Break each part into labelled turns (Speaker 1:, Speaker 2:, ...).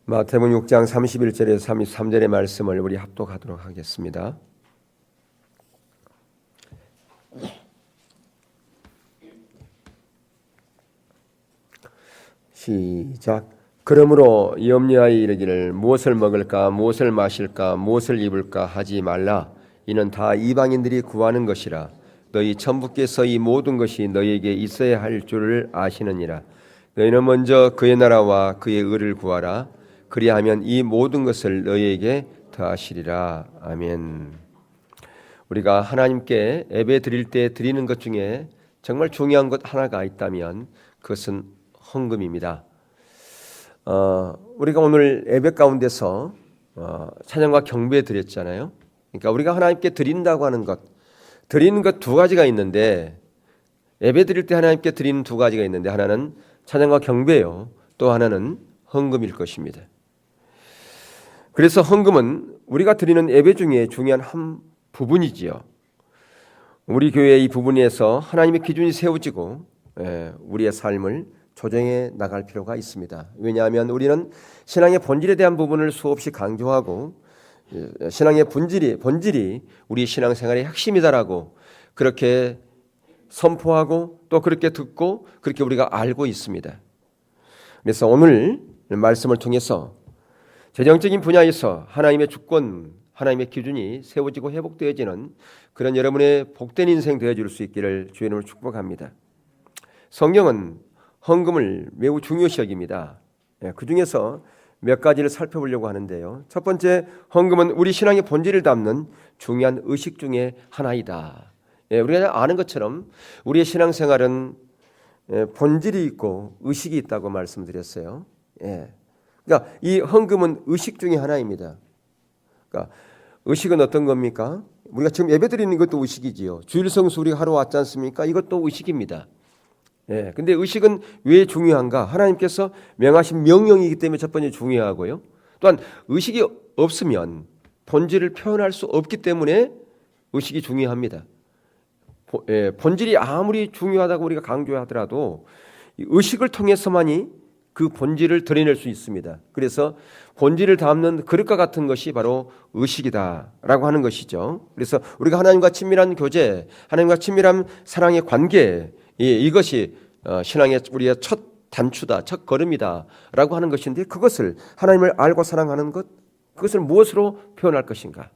Speaker 1: 마태복음 6장 31절에서 33절의 말씀을 우리 합독하도록 하겠습니다. 시작. 그러므로 염려하여 이르기를 무엇을 먹을까 무엇을 마실까 무엇을 입을까 하지 말라. 이는 다 이방인들이 구하는 것이라. 너희 천부께서 이 모든 것이 너희에게 있어야 할 줄을 아시느니라. 너희는 먼저 그의 나라와 그의 의를 구하라. 그리하면 이 모든 것을 너희에게 더하시리라. 아멘. 우리가 하나님께 예배 드릴 때 드리는 것 중에 정말 중요한 것 하나가 있다면 그것은 헌금입니다. 우리가 오늘 예배 가운데서 찬양과 경배 드렸잖아요. 그러니까 우리가 하나님께 드린다고 하는 것, 드리는 것 두 가지가 있는데, 예배 드릴 때 하나님께 드리는 두 가지가 있는데, 하나는 찬양과 경배요, 또 하나는 헌금일 것입니다. 그래서 헌금은 우리가 드리는 예배 중에 중요한 한 부분이지요. 우리 교회의 이 부분에서 하나님의 기준이 세워지고 우리의 삶을 조정해 나갈 필요가 있습니다. 왜냐하면 우리는 신앙의 본질에 대한 부분을 수없이 강조하고 신앙의 본질이 우리 신앙생활의 핵심이다라고 그렇게 선포하고 또 그렇게 듣고 그렇게 우리가 알고 있습니다. 그래서 오늘 말씀을 통해서 재정적인 분야에서 하나님의 주권, 하나님의 기준이 세워지고 회복되어지는 그런 여러분의 복된 인생 되어줄 수 있기를 주의 이름으로 축복합니다. 성경은 헌금을 매우 중요시 여깁니다. 그 중에서 몇 가지를 살펴보려고 하는데요. 첫 번째, 헌금은 우리 신앙의 본질을 담는 중요한 의식 중에 하나이다. 우리가 아는 것처럼 우리의 신앙생활은 본질이 있고 의식이 있다고 말씀드렸어요. 그러니까 이 헌금은 의식 중에 하나입니다. 그러니까 의식은 어떤 겁니까? 우리가 지금 예배드리는 것도 의식이지요. 주일 성수 우리가 하러 왔지 않습니까? 이것도 의식입니다. 근데 의식은 왜 중요한가? 하나님께서 명하신 명령이기 때문에 첫 번째 중요하고요. 또한 의식이 없으면 본질을 표현할 수 없기 때문에 의식이 중요합니다. 본질이 아무리 중요하다고 우리가 강조하더라도 의식을 통해서만이 그 본질을 드러낼 수 있습니다. 그래서 본질을 담는 그릇과 같은 것이 바로 의식이다라고 하는 것이죠. 그래서 우리가 하나님과 친밀한 교제, 하나님과 친밀한 사랑의 관계, 이것이 신앙의 우리의 첫 단추다, 첫 걸음이다라고 하는 것인데, 그것을 하나님을 알고 사랑하는 것, 그것을 무엇으로 표현할 것인가?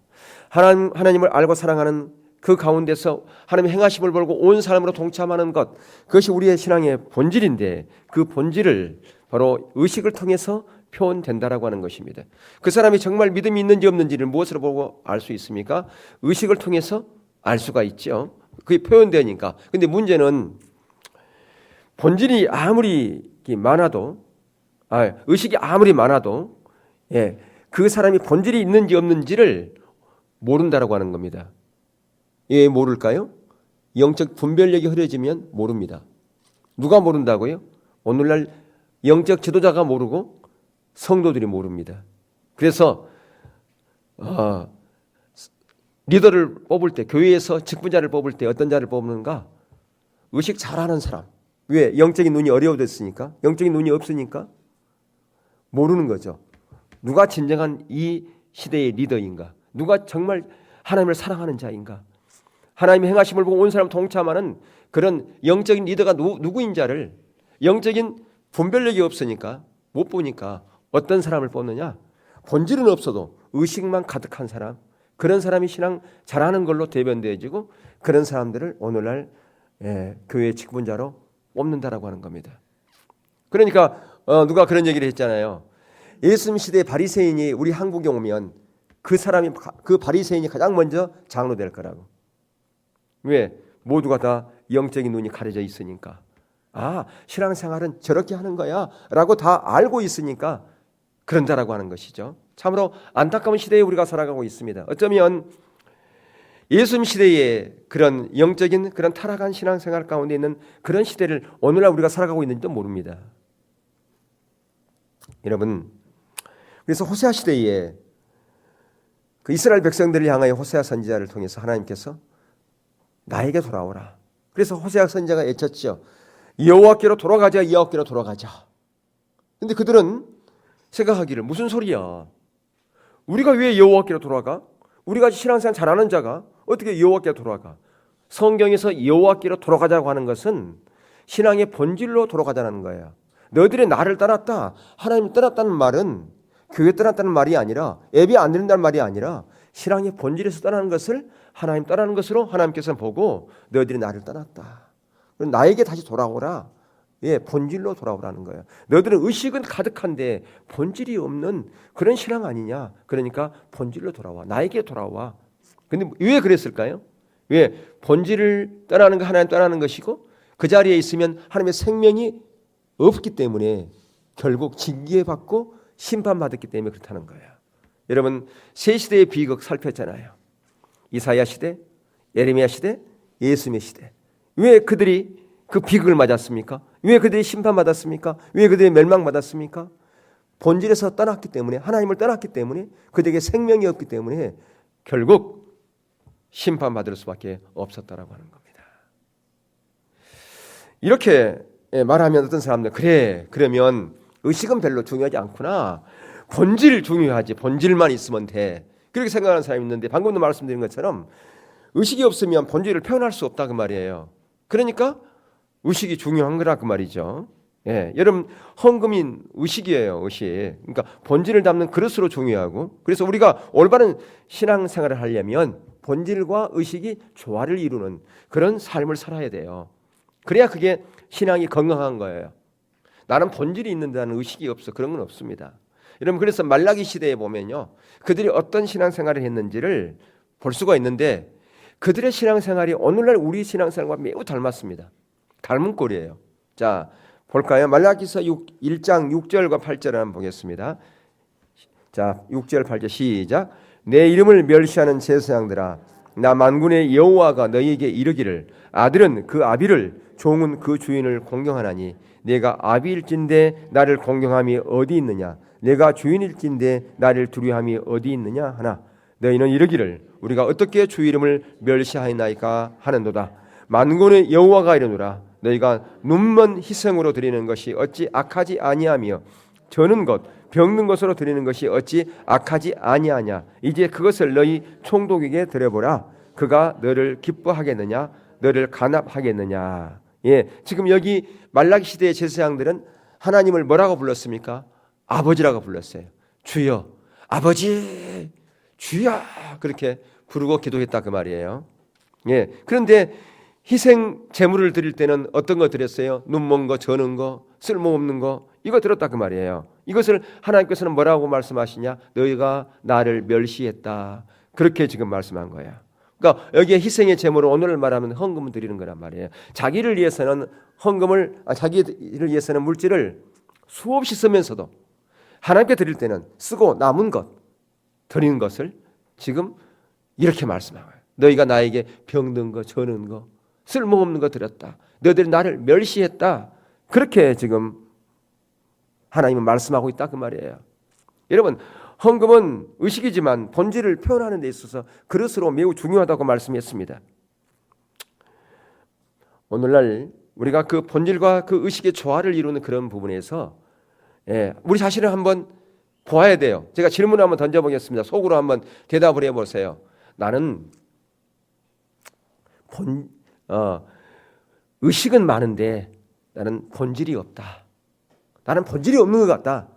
Speaker 1: 하나님을 알고 사랑하는 그 가운데서 하나님의 행하심을 보고 온 삶으로 동참하는 것, 그것이 우리의 신앙의 본질인데, 그 본질을 바로 의식을 통해서 표현된다라고 하는 것입니다. 그 사람이 정말 믿음이 있는지 없는지를 무엇으로 보고 알 수 있습니까? 의식을 통해서 알 수가 있죠. 그게 표현되니까. 근데 문제는 본질이 아무리 많아도, 의식이 아무리 많아도, 그 사람이 본질이 있는지 없는지를 모른다라고 하는 겁니다. 왜 모를까요? 영적 분별력이 흐려지면 모릅니다. 누가 모른다고요? 오늘날 영적 지도자가 모르고 성도들이 모릅니다. 그래서 리더를 뽑을 때, 교회에서 직분자를 뽑을 때 어떤 자를 뽑는가? 의식 잘하는 사람. 왜? 영적인 눈이 어려워졌으니까, 영적인 눈이 없으니까 모르는 거죠. 누가 진정한 이 시대의 리더인가? 누가 정말 하나님을 사랑하는 자인가? 하나님의 행하심을 보고 온 사람 동참하는 그런 영적인 리더가 누구인 자를, 영적인 분별력이 없으니까 못 보니까 어떤 사람을 뽑느냐? 본질은 없어도 의식만 가득한 사람, 그런 사람이 신앙 잘하는 걸로 대변되어지고 그런 사람들을 오늘날 교회 직분자로 뽑는다라고 하는 겁니다. 그러니까 누가 그런 얘기를 했잖아요. 예수님 시대의 바리새인이 우리 한국에 오면 그 사람이, 그 바리새인이 가장 먼저 장로 될 거라고. 왜? 모두가 다 영적인 눈이 가려져 있으니까. 신앙생활은 저렇게 하는 거야 라고 다 알고 있으니까 그런다라고 하는 것이죠. 참으로 안타까운 시대에 우리가 살아가고 있습니다. 어쩌면 예수님 시대의 그런 영적인 그런 타락한 신앙생활 가운데 있는 그런 시대를 오늘날 우리가 살아가고 있는지도 모릅니다. 여러분, 그래서 호세아 시대에 그 이스라엘 백성들을 향하여 호세아 선지자를 통해서 하나님께서 나에게 돌아오라. 그래서 호세아 선지자가 외쳤죠. 여호와께로 돌아가자, 여호와께로 돌아가자. 근데 그들은 생각하기를 무슨 소리야? 우리가 왜 여호와께로 돌아가? 우리가 신앙생활 잘하는 자가 어떻게 여호와께로 돌아가? 성경에서 여호와께로 돌아가자고 하는 것은 신앙의 본질로 돌아가자는 거예요. 너희들이 나를 떠났다, 하나님을 떠났다는 말은 교회 떠났다는 말이 아니라 예배 안 드린다는 말이 아니라 신앙의 본질에서 떠나는 것을 하나님 떠나는 것으로 하나님께서는 보고 너희들이 나를 떠났다. 나에게 다시 돌아오라. 예, 본질로 돌아오라는 거예요. 너희들은 의식은 가득한데 본질이 없는 그런 신앙 아니냐. 그러니까 본질로 돌아와. 나에게 돌아와. 근데 왜 그랬을까요? 왜? 본질을 떠나는 거 하나님 떠나는 것이고 그 자리에 있으면 하나님의 생명이 없기 때문에 결국 징계받고 심판받았기 때문에 그렇다는 거예요. 여러분 세 시대의 비극 살폈잖아요. 이사야 시대, 예레미야 시대, 예수님의 시대. 왜 그들이 그 비극을 맞았습니까? 왜 그들이 심판받았습니까? 왜 그들이 멸망받았습니까? 본질에서 떠났기 때문에, 하나님을 떠났기 때문에, 그들에게 생명이 없기 때문에 결국 심판받을 수밖에 없었다라고 하는 겁니다. 이렇게 말하면 어떤 사람들 그래 그러면 의식은 별로 중요하지 않구나. 본질 중요하지. 본질만 있으면 돼. 그렇게 생각하는 사람이 있는데 방금도 말씀드린 것처럼 의식이 없으면 본질을 표현할 수 없다 그 말이에요. 그러니까 의식이 중요한 거라 그 말이죠. 예, 여러분 헌금인 의식이에요. 의식. 그러니까 본질을 담는 그릇으로 중요하고 그래서 우리가 올바른 신앙생활을 하려면 본질과 의식이 조화를 이루는 그런 삶을 살아야 돼요. 그래야 그게 신앙이 건강한 거예요. 나는 본질이 있는다는 의식이 없어. 그런 건 없습니다. 여러분 그래서 말라기 시대에 보면요. 그들이 어떤 신앙생활을 했는지를 볼 수가 있는데 그들의 신앙생활이 오늘날 우리 신앙생활과 매우 닮았습니다. 닮은 꼴이에요. 자 볼까요? 말라기서 1장 6절과 8절을 한번 보겠습니다. 자 6절 8절 시작. 내 이름을 멸시하는 제사장들아 나 만군의 여호와가 너희에게 이르기를 아들은 그 아비를 종은 그 주인을 공경하나니 내가 아비일진데 나를 공경함이 어디 있느냐 내가 주인일진데 나를 두려함이 어디 있느냐 하나 너희는 이르기를 우리가 어떻게 주 이름을 멸시하였나이까 하는도다. 만군의 여호와가 이르노라 너희가 눈먼 희생으로 드리는 것이 어찌 악하지 아니하며 저는 것 병든 것으로 드리는 것이 어찌 악하지 아니하냐. 이제 그것을 너희 총독에게 드려보라. 그가 너를 기뻐하겠느냐 너를 간합하겠느냐. 예, 지금 여기 말라기 시대의 제사장들은 하나님을 뭐라고 불렀습니까? 아버지라고 불렀어요. 주여 아버지 주여 그렇게 부르고 기도했다 그 말이에요. 예, 그런데 희생 제물을 드릴 때는 어떤 거 드렸어요? 눈먼 거, 저는 거, 쓸모없는 거 이거 들었다 그 말이에요. 이것을 하나님께서는 뭐라고 말씀하시냐? 너희가 나를 멸시했다. 그렇게 지금 말씀한 거예요. 그러니까 여기에 희생의 제물을 오늘 말하면 헌금을 드리는 거란 말이에요. 자기를 위해서는 자기를 위해서는 물질을 수없이 쓰면서도 하나님께 드릴 때는 쓰고 남은 것 드리는 것을 지금 이렇게 말씀한 거예요. 너희가 나에게 병든 거, 저는 거, 쓸모없는 거 드렸다. 너희들이 나를 멸시했다. 그렇게 지금 하나님은 말씀하고 있다 그 말이에요. 여러분 헌금은 의식이지만 본질을 표현하는 데 있어서 그릇으로 매우 중요하다고 말씀했습니다. 오늘날 우리가 그 본질과 그 의식의 조화를 이루는 그런 부분에서 우리 자신을 한번 보아야 돼요. 제가 질문을 한번 던져보겠습니다. 속으로 한번 대답을 해보세요. 나는 의식은 많은데 나는 본질이 없다. 나는 본질이 없는 것 같다.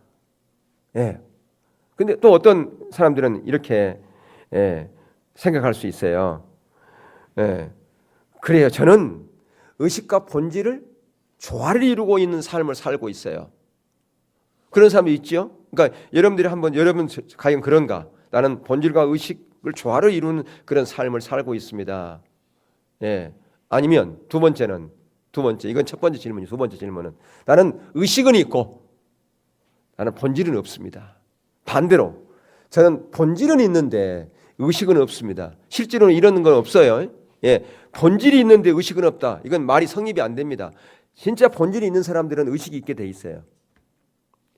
Speaker 1: 예. 근데 또 어떤 사람들은 이렇게 생각할 수 있어요. 그래요. 저는 의식과 본질을 조화를 이루고 있는 삶을 살고 있어요. 그런 사람이 있죠. 그러니까 여러분들이 한번 여러분 과연 그런가? 나는 본질과 의식을 조화를 이루는 그런 삶을 살고 있습니다. 아니면 두 번째 이건 첫 번째 질문이고 두 번째 질문은 나는 의식은 있고 나는 본질은 없습니다. 반대로 저는 본질은 있는데 의식은 없습니다. 실제로는 이런 건 없어요. 본질이 있는데 의식은 없다. 이건 말이 성립이 안 됩니다. 진짜 본질이 있는 사람들은 의식이 있게 돼 있어요.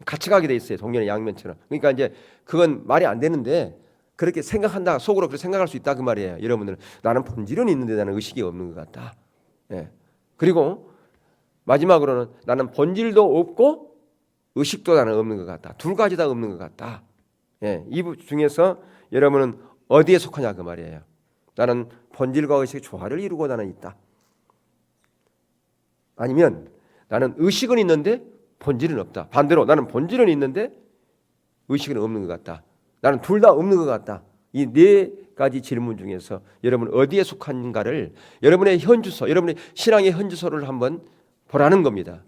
Speaker 1: 같이 가게 돼 있어요. 동년의 양면처럼. 그러니까 이제 그건 말이 안 되는데 그렇게 생각한다. 속으로 그렇게 생각할 수 있다 그 말이에요. 여러분들은 나는 본질은 있는데 나는 의식이 없는 것 같다. 그리고 마지막으로는 나는 본질도 없고 의식도 나는 없는 것 같다. 두 가지 다 없는 것 같다. 예, 이 중에서 여러분은 어디에 속하냐 그 말이에요. 나는 본질과 의식의 조화를 이루고 나는 있다. 아니면 나는 의식은 있는데 본질은 없다. 반대로 나는 본질은 있는데 의식은 없는 것 같다. 나는 둘 다 없는 것 같다. 이 네 가지 질문 중에서 여러분 어디에 속한가를 여러분의 현주소, 여러분의 신앙의 현주소를 한번 보라는 겁니다.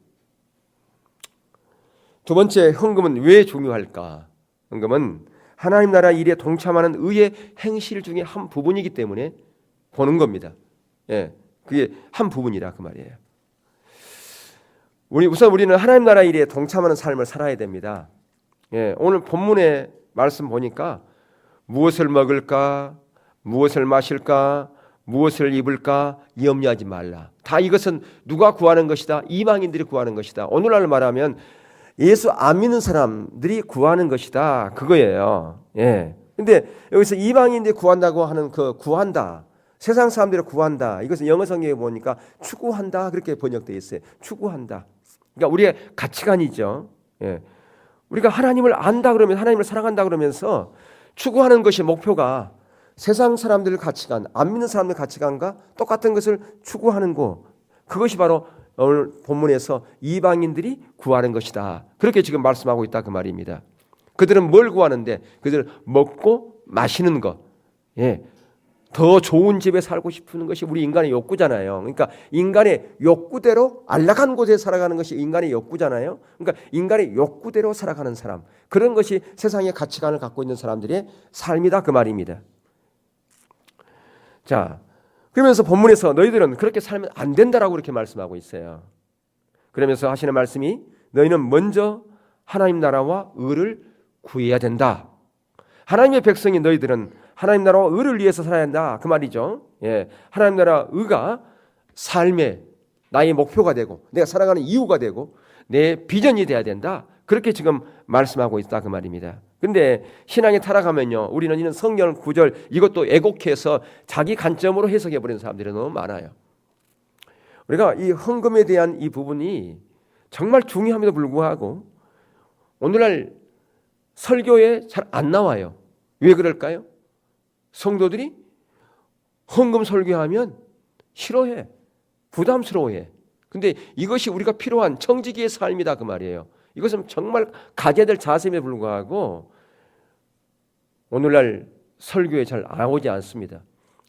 Speaker 1: 두 번째, 헌금은 왜 중요할까? 헌금은 하나님 나라 일에 동참하는 의의 행실 중에 한 부분이기 때문에 보는 겁니다. 예, 그게 한 부분이라 그 말이에요. 우선 우리는 하나님 나라 일에 동참하는 삶을 살아야 됩니다. 예, 오늘 본문의 말씀 보니까 무엇을 먹을까, 무엇을 마실까, 무엇을 입을까 염려하지 말라. 다 이것은 누가 구하는 것이다? 이방인들이 구하는 것이다. 오늘날 말하면 예수 안 믿는 사람들이 구하는 것이다. 그거예요. 예. 근데 여기서 이방인들이 구한다고 하는 그 구한다. 세상 사람들이 구한다. 이것은 영어 성경에 보니까 추구한다. 그렇게 번역되어 있어요. 추구한다. 그러니까 우리의 가치관이죠. 예. 우리가 하나님을 안다 그러면 하나님을 사랑한다 그러면서 추구하는 것이 목표가 세상 사람들 가치관, 안 믿는 사람들 가치관과 똑같은 것을 추구하는 거. 그것이 바로 오늘 본문에서 이방인들이 구하는 것이다. 그렇게 지금 말씀하고 있다 그 말입니다. 그들은 뭘 구하는데? 그들은 먹고 마시는 것. 예. 더 좋은 집에 살고 싶은 것이 우리 인간의 욕구잖아요. 그러니까 인간의 욕구대로 안락한 곳에 살아가는 것이 인간의 욕구잖아요. 그러니까 인간의 욕구대로 살아가는 사람, 그런 것이 세상의 가치관을 갖고 있는 사람들의 삶이다 그 말입니다. 자, 그러면서 본문에서 너희들은 그렇게 살면 안 된다라고 이렇게 말씀하고 있어요. 그러면서 하시는 말씀이 너희는 먼저 하나님 나라와 의를 구해야 된다. 하나님의 백성인 너희들은 하나님 나라와 의를 위해서 살아야 한다 그 말이죠. 예, 하나님 나라 의가 삶의 나의 목표가 되고 내가 살아가는 이유가 되고 내 비전이 돼야 된다. 그렇게 지금 말씀하고 있다 그 말입니다. 근데 신앙이 타락하면요, 우리는 이런 성경 구절 이것도 애곡해서 자기 관점으로 해석해 버리는 사람들이 너무 많아요. 우리가 이 헌금에 대한 이 부분이 정말 중요함에도 불구하고 오늘날 설교에 잘 안 나와요. 왜 그럴까요? 성도들이 헌금 설교하면 싫어해, 부담스러워해. 근데 이것이 우리가 필요한 청지기의 삶이다 그 말이에요. 이것은 정말 가져야 될 자세임에 불구하고 오늘날 설교에 잘 나오지 않습니다.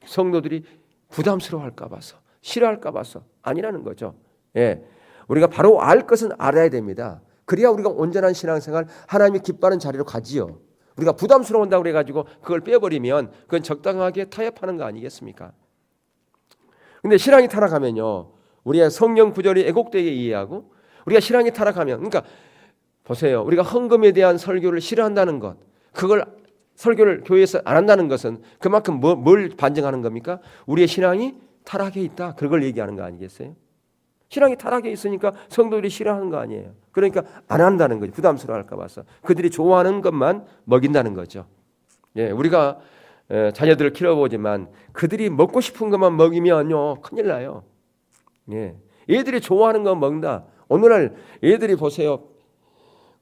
Speaker 1: 성도들이 부담스러워할까 봐서, 싫어할까 봐서 아니라는 거죠. 예, 우리가 바로 알 것은 알아야 됩니다. 그래야 우리가 온전한 신앙생활, 하나님이 기뻐하는 자리로 가지요. 우리가 부담스러운다고 그래가지고 그걸 빼버리면 그건 적당하게 타협하는 거 아니겠습니까? 근데 신앙이 타락하면요, 우리의 성령 구절이 애곡되게 이해하고 우리가 신앙이 타락하면, 그러니까 보세요, 우리가 헌금에 대한 설교를 싫어한다는 것, 그걸 설교를 교회에서 안 한다는 것은 그만큼 뭘 반증하는 겁니까? 우리의 신앙이 타락해 있다, 그걸 얘기하는 거 아니겠어요? 신앙이 타락해 있으니까 성도들이 싫어하는 거 아니에요. 그러니까 안 한다는 거죠. 부담스러워할까 봐서 그들이 좋아하는 것만 먹인다는 거죠. 예, 우리가 자녀들을 키워보지만 그들이 먹고 싶은 것만 먹이면요 큰일 나요. 예, 애들이 좋아하는 거 먹는다. 오늘날 애들이 보세요,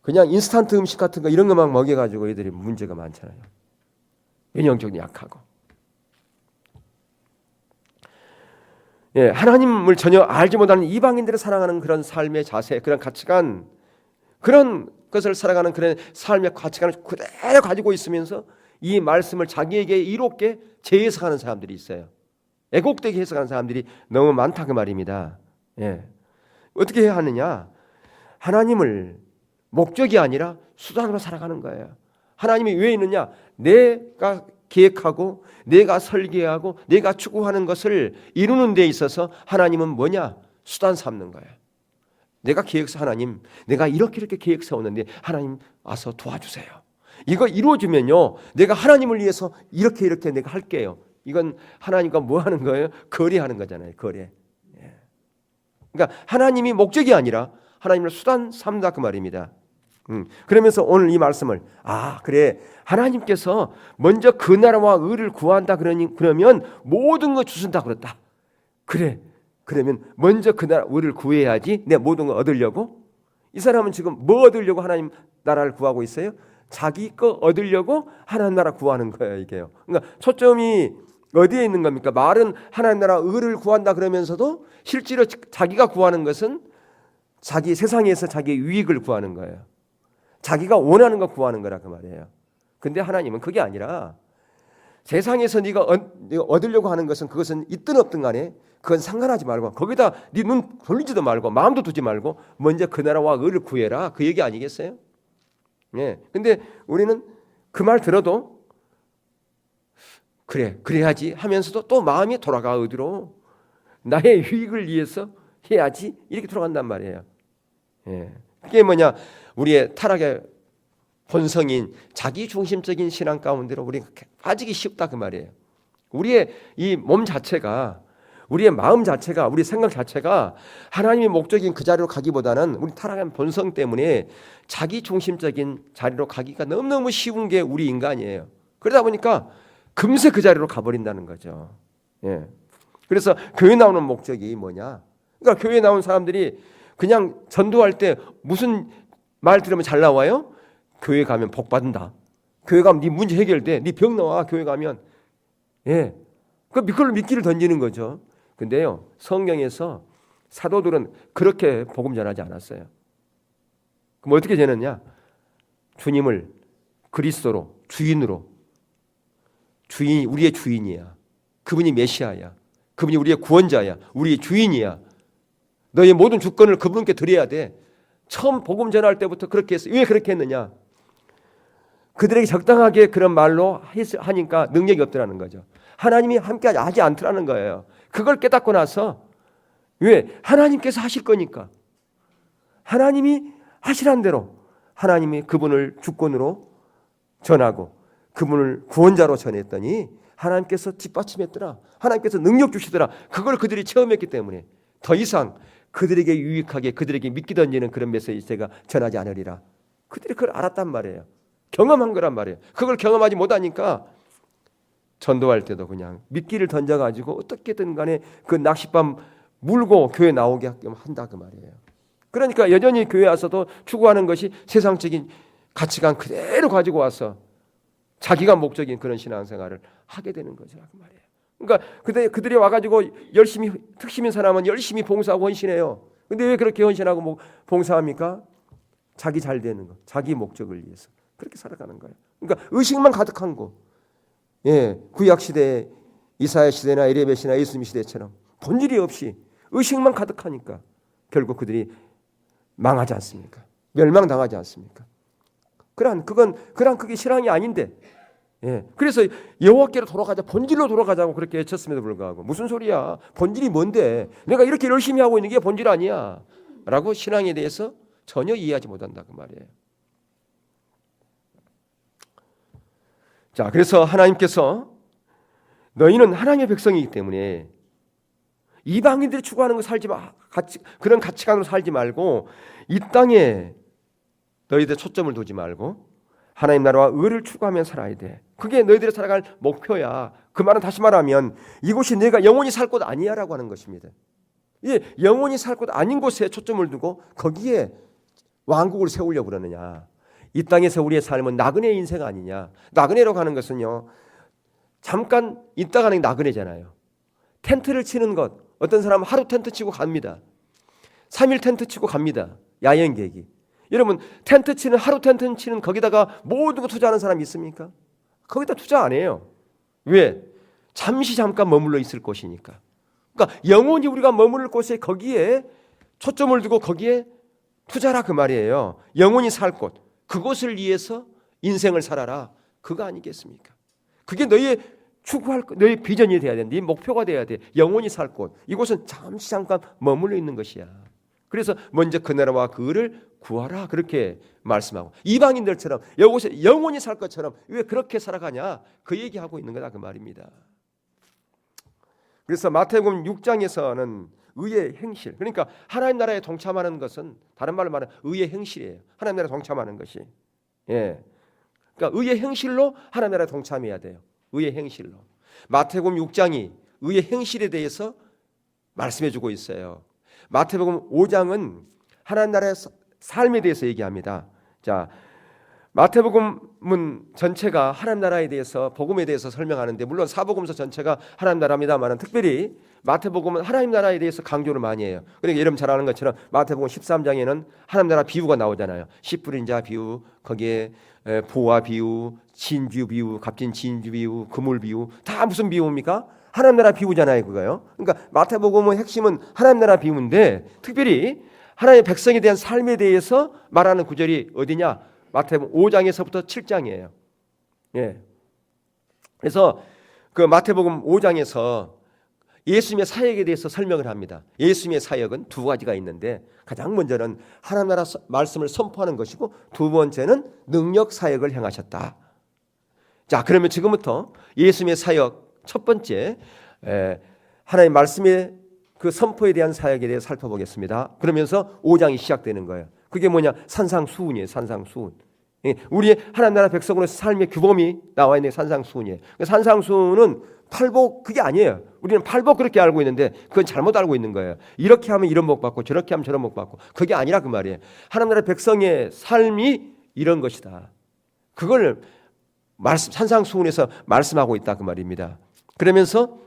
Speaker 1: 그냥 인스턴트 음식 같은 거 이런 것만 먹여가지고 애들이 문제가 많잖아요. 면역력이 약하고. 예, 하나님을 전혀 알지 못하는 이방인들을 사랑하는 그런 삶의 자세, 그런 가치관, 그런 것을 살아가는 그런 삶의 가치관을 그대로 가지고 있으면서 이 말씀을 자기에게 이롭게 재해석하는 사람들이 있어요. 애곡되게 해석하는 사람들이 너무 많다 그 말입니다. 예, 어떻게 해야 하느냐? 하나님을 목적이 아니라 수단으로 살아가는 거예요. 하나님이 왜 있느냐? 내가 계획하고 내가 설계하고 내가 추구하는 것을 이루는 데 있어서 하나님은 뭐냐? 수단 삼는 거예요. 내가 계획서, 하나님 내가 이렇게 계획 세웠는데 하나님 와서 도와주세요. 이거 이루어지면요 내가 하나님을 위해서 이렇게 내가 할게요. 이건 하나님과 뭐 하는 거예요? 거래하는 거잖아요. 거래. 그러니까 하나님이 목적이 아니라 하나님을 수단 삼다 그 말입니다. 그러면서 오늘 이 말씀을 그래, 하나님께서 먼저 그 나라와 의를 구한다 그러면 모든 거 주신다 그랬다. 그래, 그러면 먼저 그 나라 의를 구해야지 내 모든 거 얻으려고. 이 사람은 지금 뭐 얻으려고 하나님 나라를 구하고 있어요? 자기 거 얻으려고 하나님 나라 구하는 거예요, 이게요. 그러니까 초점이 어디에 있는 겁니까? 말은 하나님 나라 의를 구한다 그러면서도 실제로 자기가 구하는 것은 자기 세상에서 자기의 유익을 구하는 거예요. 자기가 원하는 거 구하는 거라 그 말이에요. 근데 하나님은 그게 아니라 세상에서 네가 얻으려고 하는 것은 그것은 있든 없든 간에 그건 상관하지 말고 거기다 네 눈 돌리지도 말고 마음도 두지 말고 먼저 그 나라와 의를 구해라, 그 얘기 아니겠어요? 예. 근데 우리는 그 말 들어도 그래야지 하면서도 또 마음이 돌아가 어디로? 나의 유익을 위해서 해야지 이렇게 돌아간단 말이에요. 예. 그게 뭐냐? 우리의 타락의 본성인 자기 중심적인 신앙 가운데로 우리가 빠지기 쉽다 그 말이에요. 우리의 이 몸 자체가, 우리의 마음 자체가, 우리 생각 자체가 하나님의 목적인 그 자리로 가기보다는 우리 타락한 본성 때문에 자기 중심적인 자리로 가기가 너무너무 쉬운 게 우리 인간이에요. 그러다 보니까 금세 그 자리로 가버린다는 거죠. 예. 그래서 교회 나오는 목적이 뭐냐? 그러니까 교회 나온 사람들이 그냥 전도할 때 무슨 말 들으면 잘 나와요? 교회 가면 복 받는다. 교회 가면 네 문제 해결돼. 네 병 나와. 교회 가면. 예. 그걸로 미끼를 던지는 거죠. 근데요, 성경에서 사도들은 그렇게 복음 전하지 않았어요. 그럼 어떻게 되느냐? 주님을 그리스도로, 주인으로, 주인이 우리의 주인이야. 그분이 메시아야. 그분이 우리의 구원자야. 우리의 주인이야. 너의 모든 주권을 그분께 드려야 돼. 처음 복음 전할 때부터 그렇게 했어. 왜 그렇게 했느냐? 그들에게 적당하게 그런 말로 하니까 능력이 없더라는 거죠. 하나님이 함께 하지 않더라는 거예요. 그걸 깨닫고 나서 왜? 하나님께서 하실 거니까. 하나님이 하시란 대로 하나님이 그분을 주권으로 전하고 그분을 구원자로 전했더니 하나님께서 뒷받침했더라. 하나님께서 능력 주시더라. 그걸 그들이 체험했기 때문에 더 이상 그들에게 유익하게 그들에게 믿기 던지는 그런 메시지 제가 전하지 않으리라. 그들이 그걸 알았단 말이에요. 경험한 거란 말이에요. 그걸 경험하지 못하니까 전도할 때도 그냥 미끼를 던져가지고 어떻게든 간에 그 낚싯밤 물고 교회 나오게 한다 그 말이에요. 그러니까 여전히 교회 와서도 추구하는 것이 세상적인 가치관 그대로 가지고 와서 자기가 목적인 그런 신앙생활을 하게 되는 거죠 그 말이에요. 그러니까 그들이 와가지고 열심히 특심인 사람은 열심히 봉사하고 헌신해요. 근데 왜 그렇게 헌신하고 봉사합니까? 자기 잘 되는 거, 자기 목적을 위해서 그렇게 살아가는 거예요. 그러니까 의식만 가득한 거. 예, 구약 시대, 이사야 시대나 에레미야 시대나 예수님 시대처럼 본질이 없이 의식만 가득하니까 결국 그들이 망하지 않습니까? 멸망당하지 않습니까? 그게 신앙이 아닌데. 예, 그래서 여호와께로 돌아가자, 본질로 돌아가자고 그렇게 외쳤음에도 불구하고 무슨 소리야? 본질이 뭔데? 내가 이렇게 열심히 하고 있는 게 본질 아니야? 라고 신앙에 대해서 전혀 이해하지 못한다 그 말이에요. 자, 그래서 하나님께서 너희는 하나님의 백성이기 때문에 이방인들이 추구하는 거 살지 마. 그런 가치관으로 살지 말고 이 땅에 너희들 초점을 두지 말고 하나님 나라와 의를 추구하며 살아야 돼. 그게 너희들이 살아갈 목표야. 그 말은 다시 말하면 이곳이 내가 영원히 살 곳 아니야라고 하는 것입니다. 이 영원히 살 곳 아닌 곳에 초점을 두고 거기에 왕국을 세우려고 그러느냐. 이 땅에서 우리의 삶은 나그네 인생 아니냐. 나그네라고 하는 것은요, 잠깐 있다 가는 게 나그네잖아요. 텐트를 치는 것, 어떤 사람은 하루 텐트 치고 갑니다. 3일 텐트 치고 갑니다. 야영객이. 여러분, 텐트 치는, 하루 텐트 치는 거기다가 모든 거 투자하는 사람 있습니까? 거기다 투자 안 해요. 왜? 잠깐 머물러 있을 곳이니까. 그러니까 영원히 우리가 머무를 곳에 거기에 초점을 두고 거기에 투자라 그 말이에요. 영원히 살 곳, 그곳을 위해서 인생을 살아라. 그거 아니겠습니까? 그게 너희의 추구할 너희 비전이 돼야 돼. 네 목표가 돼야 돼. 영원히 살 곳. 이곳은 잠깐 머물러 있는 것이야. 그래서 먼저 그 나라와 그 의를 구하라 그렇게 말씀하고 이방인들처럼 이곳에 영원히 살 것처럼 왜 그렇게 살아가냐 그 얘기하고 있는 거다 그 말입니다. 그래서 마태복음 6장에서는 의의 행실, 그러니까 하나님 나라에 동참하는 것은 다른 말로 말하면 의의 행실이에요. 하나님 나라에 동참하는 것이. 예. 그러니까 의의 행실로 하나님 나라에 동참해야 돼요. 의의 행실로. 마태복음 6장이 의의 행실에 대해서 말씀해 주고 있어요. 마태복음 5장은 하나님 나라에 삶에 대해서 얘기합니다. 자, 마태복음은 전체가 하나님 나라에 대해서, 복음에 대해서 설명하는데, 물론 사복음서 전체가 하나님 나라입니다만 특별히 마태복음은 하나님 나라에 대해서 강조를 많이 해요. 그러니까 여러분 잘 아는 것처럼 마태복음 13장에는 하나님 나라 비유가 나오잖아요. 씨 뿌린 자 비유, 거기에 보화 비유, 진주 비유, 값진 진주 비유, 그물 비유, 다 무슨 비유입니까? 하나님 나라 비유잖아요, 그거요. 그러니까 마태복음의 핵심은 하나님 나라 비유인데, 특별히 하나님의 백성에 대한 삶에 대해서 말하는 구절이 어디냐? 마태복음 5장에서부터 7장이에요. 예. 그래서 그 마태복음 5장에서 예수님의 사역에 대해서 설명을 합니다. 예수님의 사역은 두 가지가 있는데, 가장 먼저는 하나님 나라 말씀을 선포하는 것이고, 두 번째는 능력 사역을 행하셨다. 자, 그러면 지금부터 예수님의 사역 첫 번째, 하나님의 말씀의 그 선포에 대한 사역에 대해 살펴보겠습니다. 그러면서 5장이 시작되는 거예요. 그게 뭐냐? 산상수훈이에요. 산상수훈. 우리의 하나님 나라 백성으로서 삶의 규범이 나와 있는 산상수훈이에요. 산상수훈은 팔복, 그게 아니에요. 우리는 팔복 그렇게 알고 있는데 그건 잘못 알고 있는 거예요. 이렇게 하면 이런 복 받고 저렇게 하면 저런 복 받고, 그게 아니라 그 말이에요. 하나님 나라 백성의 삶이 이런 것이다. 그걸 산상수훈에서 말씀하고 있다 그 말입니다. 그러면서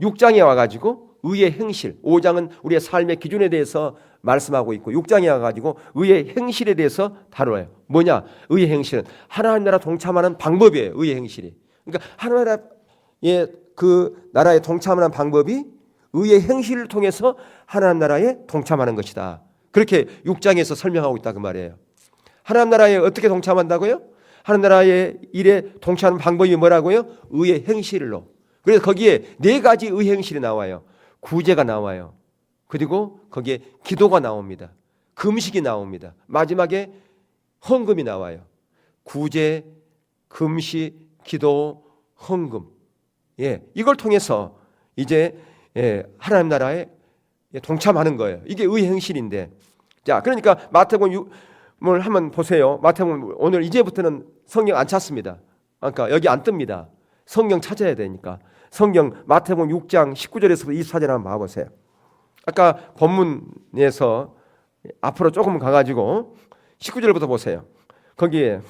Speaker 1: 6장에 와가지고 의의 행실, 5장은 우리의 삶의 기준에 대해서 말씀하고 있고, 6장에 와가지고 의의 행실에 대해서 다뤄요. 뭐냐? 의의 행실은 하나님 나라 동참하는 방법이에요. 의의 행실이. 그러니까 하나님 나라의 그 나라에 동참하는 방법이 의의 행실을 통해서 하나님 나라에 동참하는 것이다. 그렇게 6장에서 설명하고 있다 그 말이에요. 하나님 나라에 어떻게 동참한다고요? 하나님 나라의 일에 동참하는 방법이 뭐라고요? 의의 행실로. 그래서 거기에 4가지 의의 행실이 나와요. 구제가 나와요. 그리고 거기에 기도가 나옵니다. 금식이 나옵니다. 마지막에 헌금이 나와요. 구제, 금식, 기도, 헌금. 이걸 통해서 이제 하나님 나라에 동참하는 거예요. 이게 의의 행실인데, 자, 그러니까 마태복음을 한번 보세요. 마태복음 오늘 이제부터는 성경 안 찾습니다. 그러니까 여기 안 뜹니다. 성경 찾아야 되니까. 성경 마태복음 6장 19절에서 24절 한번 봐보세요. 아까 본문에서 앞으로 조금 가가지고 19절부터 보세요. 거기에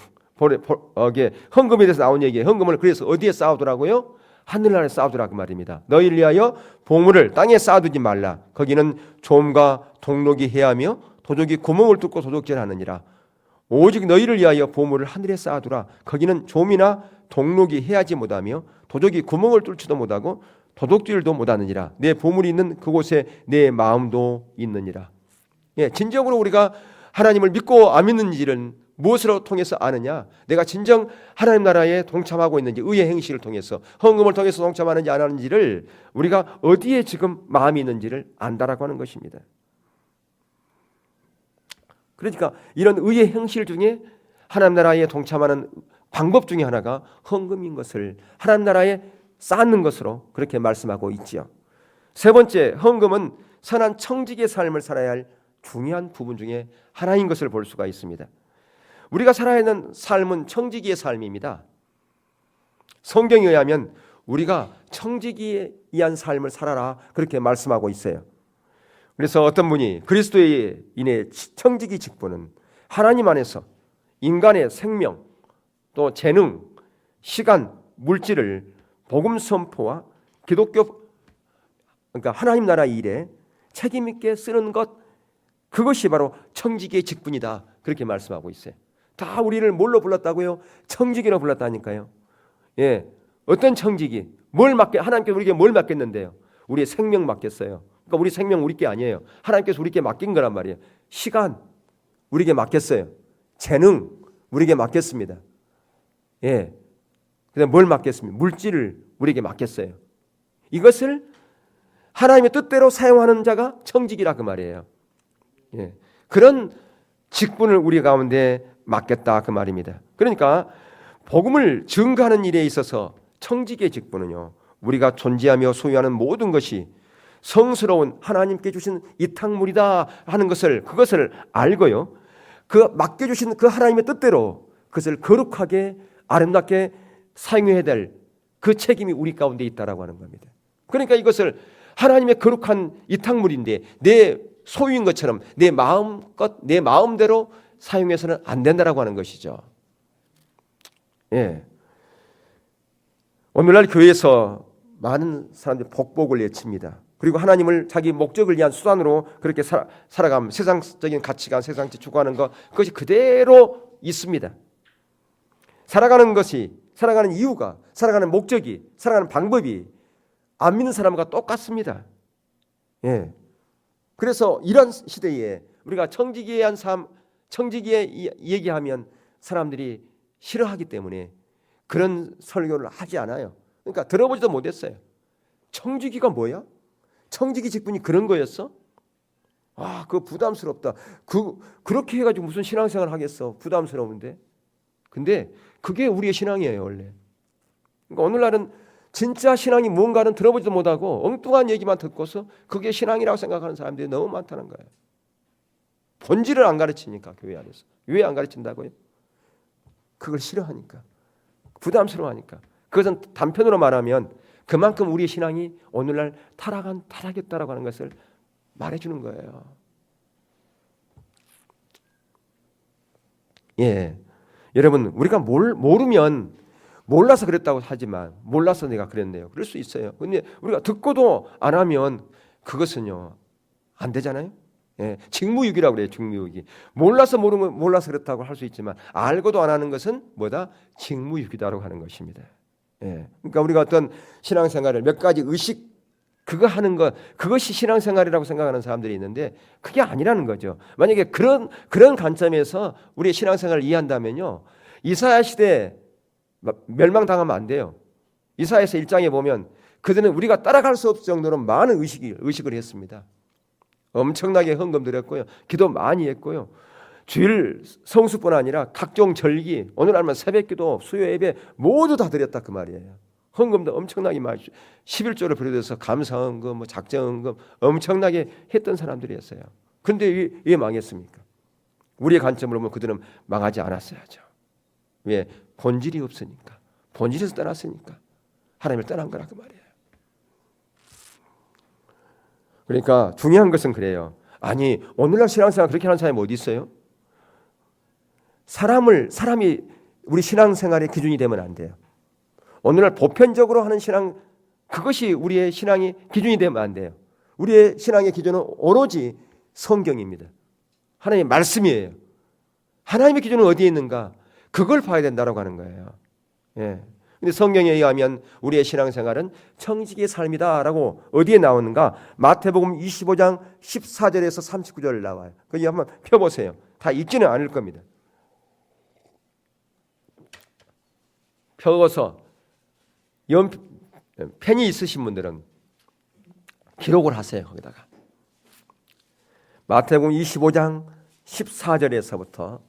Speaker 1: 헌금에 대해서 나온 얘기예요. 헌금을 그래서 어디에 쌓아두라고요? 하늘나라에 쌓아두라 그 말입니다. 너희를 위하여 보물을 땅에 쌓아두지 말라. 거기는 좀과 동록이 해하며 도적이 구멍을 뚫고 도둑질하느니라. 오직 너희를 위하여 보물을 하늘에 쌓아두라. 거기는 좀이나 동록이 해하지 못하며 도적이 구멍을 뚫지도 못하고 도둑질도 못하느니라. 내 보물이 있는 그곳에 내 마음도 있느니라. 진정으로 우리가 하나님을 믿고 안 믿는지를 무엇으로 통해서 아느냐? 내가 진정 하나님 나라에 동참하고 있는지, 의의 행실을 통해서, 헌금을 통해서 동참하는지 안 하는지를, 우리가 어디에 지금 마음이 있는지를 안다라고 하는 것입니다. 그러니까 이런 의의 행실 중에 하나님 나라에 동참하는 방법 중에 하나가 헌금인 것을 하나님 나라에 쌓는 것으로 그렇게 말씀하고 있지요. 세 번째, 헌금은 선한 청지기의 삶을 살아야 할 중요한 부분 중에 하나인 것을 볼 수가 있습니다. 우리가 살아야 하는 삶은 청지기의 삶입니다. 성경에 의하면 우리가 청지기에 의한 삶을 살아라 그렇게 말씀하고 있어요. 그래서 어떤 분이 그리스도에 인해 청지기 직분은 하나님 안에서 인간의 생명, 또 재능, 시간, 물질을 복음 선포와 기독교, 그러니까 하나님 나라 일에 책임 있게 쓰는 것, 그것이 바로 청지기의 직분이다 그렇게 말씀하고 있어요. 다 우리를 뭘로 불렀다고요? 청지기로 불렀다니까요. 어떤 청지기? 하나님께서 우리에게 뭘 맡겼는데요? 우리의 생명 맡겼어요. 그러니까 우리 생명 우리 게 아니에요. 하나님께서 우리에게 맡긴 거란 말이에요. 시간 우리에게 맡겼어요. 재능 우리에게 맡겼습니다. 그다음 뭘 맡겼습니까? 물질을 우리에게 맡겼어요. 이것을 하나님의 뜻대로 사용하는 자가 청지기라 그 말이에요. 그런 직분을 우리 가운데 맡겼다 그 말입니다. 그러니까 복음을 증거하는 일에 있어서 청지기의 직분은요, 우리가 존재하며 소유하는 모든 것이 성스러운 하나님께 주신 이탁물이다 하는 그것을 알고요, 그 맡겨주신 그 하나님의 뜻대로 그것을 거룩하게 아름답게 사용해야 될 그 책임이 우리 가운데 있다라고 하는 겁니다. 그러니까 이것을 하나님의 거룩한 이탁물인데 내 소유인 것처럼 내 마음껏 내 마음대로 사용해서는 안 된다라고 하는 것이죠. 예. 오늘날 교회에서 많은 사람들이 복복을 외칩니다. 그리고 하나님을 자기 목적을 위한 수단으로 그렇게 살아가면 세상적인 가치관, 세상적 추구하는 것 그것이 그대로 있습니다. 살아가는 것이, 살아가는 이유가, 살아가는 목적이, 살아가는 방법이 안 믿는 사람과 똑같습니다. 예. 그래서 이런 시대에 우리가 청지기에 대한 삶, 청지기에 얘기하면 사람들이 싫어하기 때문에 그런 설교를 하지 않아요. 그러니까 들어보지도 못했어요. 청지기가 뭐야? 청지기 직분이 그런 거였어? 아, 그거 부담스럽다. 그렇게 해가지고 무슨 신앙생활 하겠어? 부담스러운데. 근데 그게 우리의 신앙이에요, 원래. 그러니까 오늘날은 진짜 신앙이 뭔가는 들어보지도 못하고 엉뚱한 얘기만 듣고서 그게 신앙이라고 생각하는 사람들이 너무 많다는 거예요. 본질을 안 가르치니까, 교회 안에서. 왜 안 가르친다고요? 그걸 싫어하니까. 부담스러워하니까. 그것은 단편으로 말하면 그만큼 우리의 신앙이 오늘날 타락했다라고 하는 것을 말해주는 거예요. 예, 여러분 우리가 모르면 몰라서 그랬다고 하지만 몰라서 내가 그랬네요. 그럴 수 있어요. 근데 우리가 듣고도 안 하면 그것은요 안 되잖아요. 예, 직무유기라고 그래요. 직무유기. 몰라서 모르는 건 몰라서 그렇다고 할 수 있지만 알고도 안 하는 것은 뭐다? 직무유기다라고 하는 것입니다. 예, 그러니까 우리가 어떤 신앙생활을 몇 가지 의식 그거 하는 것 그것이 신앙생활이라고 생각하는 사람들이 있는데 그게 아니라는 거죠. 만약에 그런 관점에서 우리의 신앙생활을 이해한다면요 이사야 시대 멸망당하면 안 돼요. 이사야서 1장에 보면 그들은 우리가 따라갈 수 없을 정도로 많은 의식을 했습니다. 엄청나게 헌금 드렸고요. 기도 많이 했고요. 주일 성수뿐 아니라 각종 절기, 오늘 알면 새벽기도, 수요 예배 모두 다 드렸다 그 말이에요. 헌금도 엄청나게 많이 11조를 비롯해서 감사헌금, 뭐 작정헌금 엄청나게 했던 사람들이었어요. 그런데 왜 망했습니까? 우리의 관점으로 보면 그들은 망하지 않았어야죠. 왜? 본질이 없으니까. 본질에서 떠났으니까. 하나님을 떠난 거라 그 말이에요. 그러니까 중요한 것은 그래요. 아니 오늘날 신앙생활 그렇게 하는 사람이 어디 있어요? 사람이 우리 신앙생활의 기준이 되면 안 돼요. 오늘날 보편적으로 하는 신앙 그것이 우리의 신앙의 기준이 되면 안 돼요. 우리의 신앙의 기준은 오로지 성경입니다. 하나님의 말씀이에요. 하나님의 기준은 어디에 있는가? 그걸 봐야 된다고 하는 거예요. 예. 근데 성경에 의하면 우리의 신앙생활은 청지기의 삶이다라고 어디에 나오는가? 마태복음 25장 14절에서 39절 나와요. 거기 한번 펴보세요. 다 읽지는 않을 겁니다. 펴서 펜이 있으신 분들은 기록을 하세요. 거기다가 마태복음 25장 14절에서부터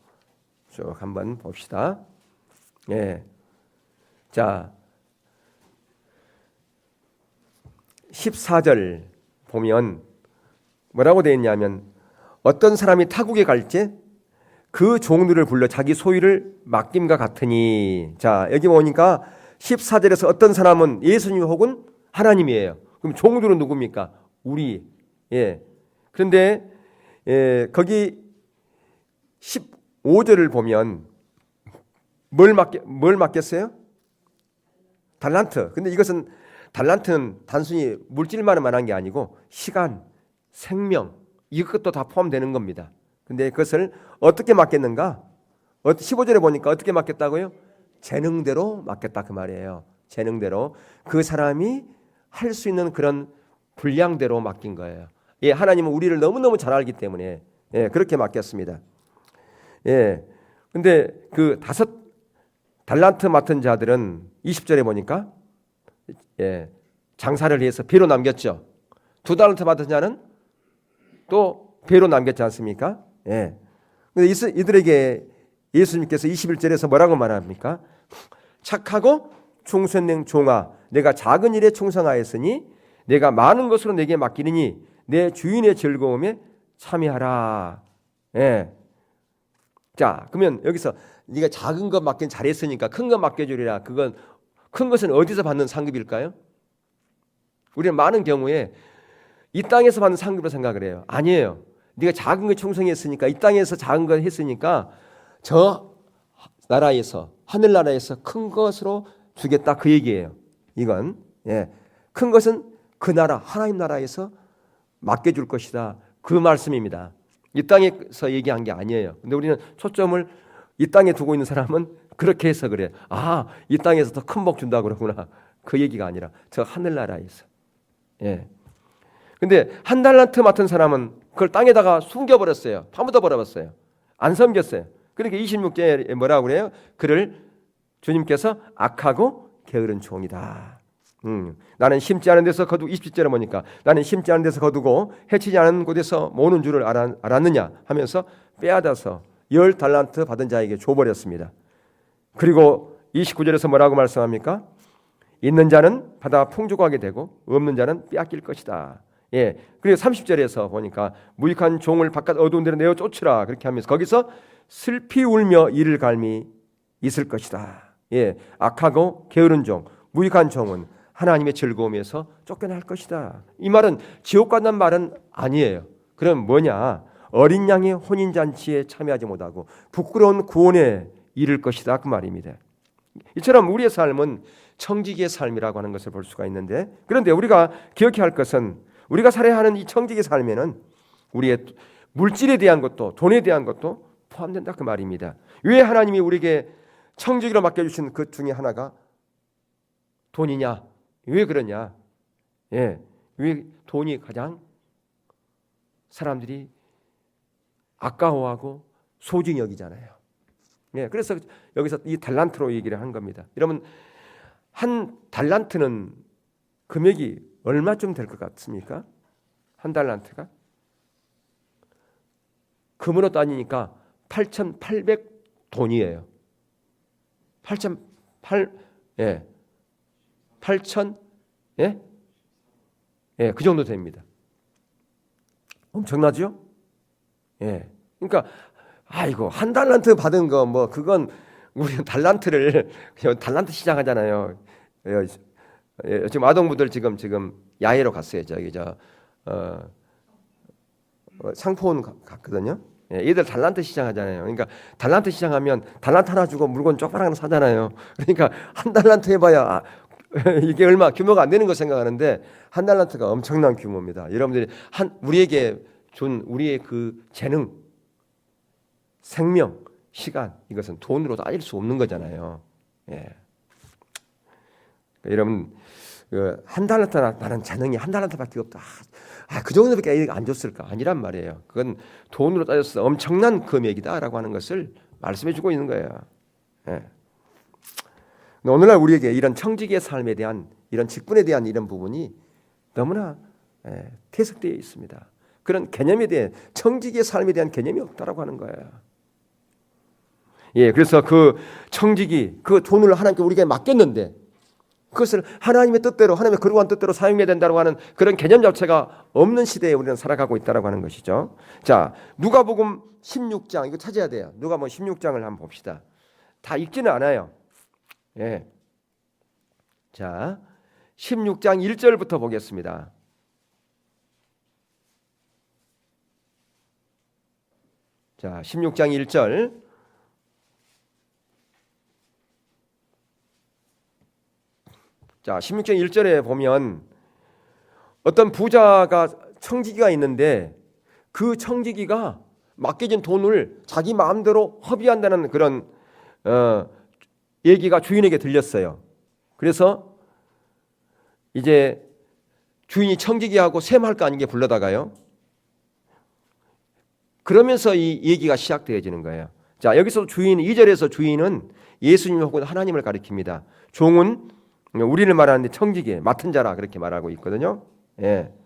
Speaker 1: 쭉 한번 봅시다. 예. 자, 14절 보면 뭐라고 되어 있냐면 어떤 사람이 타국에 갈지 그 종들을 불러 자기 소유를 맡김과 같으니. 자, 여기 보니까 14절에서 어떤 사람은 예수님 혹은 하나님이에요. 그럼 종들은 누굽니까? 우리. 예. 그런데 거기 15절을 보면 뭘 맡겼어요? 달란트. 근데 이것은 달란트는 단순히 물질만을 말한 게 아니고 시간, 생명 이것도 다 포함되는 겁니다. 근데 그것을 어떻게 맡겼는가? 15절에 보니까 어떻게 맡겼다고요? 재능대로 맡겼다 그 말이에요. 재능대로 그 사람이 할 수 있는 그런 분량대로 맡긴 거예요. 예, 하나님은 우리를 너무너무 잘 알기 때문에 예, 그렇게 맡겼습니다. 예. 근데 그 5 달란트 맡은 자들은 20절에 보니까 예, 장사를 해서 배로 남겼죠. 2 달란트 맡은 자는 또 배로 남겼지 않습니까? 예. 근데 이들에게 예수님께서 21절에서 뭐라고 말합니까? 착하고 충성된 종아, 내가 작은 일에 충성하였으니 내가 많은 것으로 내게 맡기느니 내 주인의 즐거움에 참여하라. 예. 자, 그러면 여기서 네가 작은 것 맡긴 잘했으니까 큰 것 맡겨주리라. 그건 큰 것은 어디서 받는 상급일까요? 우리는 많은 경우에 이 땅에서 받는 상급으로 생각을 해요. 아니에요. 네가 작은 거 충성했으니까, 이 땅에서 작은 거 했으니까 저 나라에서, 하늘나라에서 큰 것으로 주겠다, 그 얘기예요. 이건 큰 것은 그 나라, 하나님 나라에서 맡겨줄 것이다, 그 말씀입니다. 이 땅에서 얘기한 게 아니에요. 근데 우리는 초점을 이 땅에 두고 있는 사람은 그렇게 해서 그래. 아, 이 땅에서 더 큰 복 준다 그러구나. 그 얘기가 아니라 저 하늘나라에서. 근데 한 달란트 맡은 사람은 그걸 땅에다가 숨겨버렸어요. 파묻어 버렸어요. 안 섬겼어요. 그러니까 26절에 뭐라고 그래요? 그를 주님께서 악하고 게으른 종이다. 나는 심지 않은 데서 거두고, 27절에 보니까 나는 심지 않은 데서 거두고 해치지 않은 곳에서 모으는 줄을 알았느냐 하면서 빼앗아서 10달란트 받은 자에게 줘버렸습니다. 그리고 29절에서 뭐라고 말씀합니까? 있는 자는 받아 풍족하게 되고 없는 자는 빼앗길 것이다. 그리고 30절에서 보니까 무익한 종을 바깥 어두운 데로 내어 쫓으라, 그렇게 하면서 거기서 슬피 울며 이를 갈미 있을 것이다. 악하고 게으른 종, 무익한 종은 하나님의 즐거움에서 쫓겨날 것이다. 이 말은 지옥 간다는 말은 아니에요. 그럼 뭐냐? 어린 양의 혼인잔치에 참여하지 못하고 부끄러운 구원에 이를 것이다, 그 말입니다. 이처럼 우리의 삶은 청지기의 삶이라고 하는 것을 볼 수가 있는데, 그런데 우리가 기억해야 할 것은 우리가 살아야 하는 이 청지기의 삶에는 우리의 물질에 대한 것도 돈에 대한 것도 포함된다, 그 말입니다. 왜 하나님이 우리에게 청지기로 맡겨주신 그 중에 하나가 돈이냐? 왜 그러냐? 왜 돈이 가장 사람들이 아까워하고 소중히 여기잖아요. 그래서 여기서 이 달란트로 얘기를 한 겁니다. 여러분, 한 달란트는 금액이 얼마쯤 될 것 같습니까? 한 달란트가 금으로 따지니까 8,800돈이에요. 8,000 그 정도 됩니다. 엄청나죠? 그러니까 아이고, 한 달란트 받은 거 뭐 그건 우리 달란트를 달란트 시장 하잖아요. 지금 아동부들 지금 야외로 갔어요. 저기 상포원 갔거든요. 얘들 달란트 시장 하잖아요. 그러니까 달란트 시장 하면 달란트 하나 주고 물건 쪽파랑 하나 사잖아요. 그러니까 한 달란트 해봐야 이게 얼마 규모가 안 되는 거 생각하는데 한 달란트가 엄청난 규모입니다. 여러분들이 우리에게 준 우리의 그 재능, 생명, 시간, 이것은 돈으로 따질 수 없는 거잖아요. 여러분, 한 달란트, 나는 재능이 한 달란트밖에 없다. 그 정도밖에 안 줬을까? 아니란 말이에요. 그건 돈으로 따져서 엄청난 금액이다라고 하는 것을 말씀해주고 있는 거예요. 오늘날 우리에게 이런 청지기의 삶에 대한, 이런 직분에 대한 이런 부분이 너무나 퇴색되어 있습니다. 그런 개념에 대해, 청지기의 삶에 대한 개념이 없다라고 하는 거예요. 그래서 그 청지기, 그 돈을 하나님께 우리에게 맡겼는데 그것을 하나님의 뜻대로, 하나님의 거룩한 뜻대로 사용해야 된다고 하는 그런 개념 자체가 없는 시대에 우리는 살아가고 있다라고 하는 것이죠. 자, 누가복음 16장, 이거 찾아야 돼요. 누가복음 16장을 한번 봅시다. 다 읽지는 않아요. 자, 16장 1절부터 보겠습니다. 자, 16장 1절. 자, 16장 1절에 보면 어떤 부자가 청지기가 있는데 그 청지기가 맡겨진 돈을 자기 마음대로 허비한다는 그런 얘기가 주인에게 들렸어요. 그래서 이제 주인이 청지기하고 셈할 거 아닌 게 불러다가요. 그러면서 이 얘기가 시작되어지는 거예요. 자, 여기서 2절에서 주인은 예수님 혹은 하나님을 가리킵니다. 종은 우리를 말하는데 청지기, 맡은 자라 그렇게 말하고 있거든요. 그러니까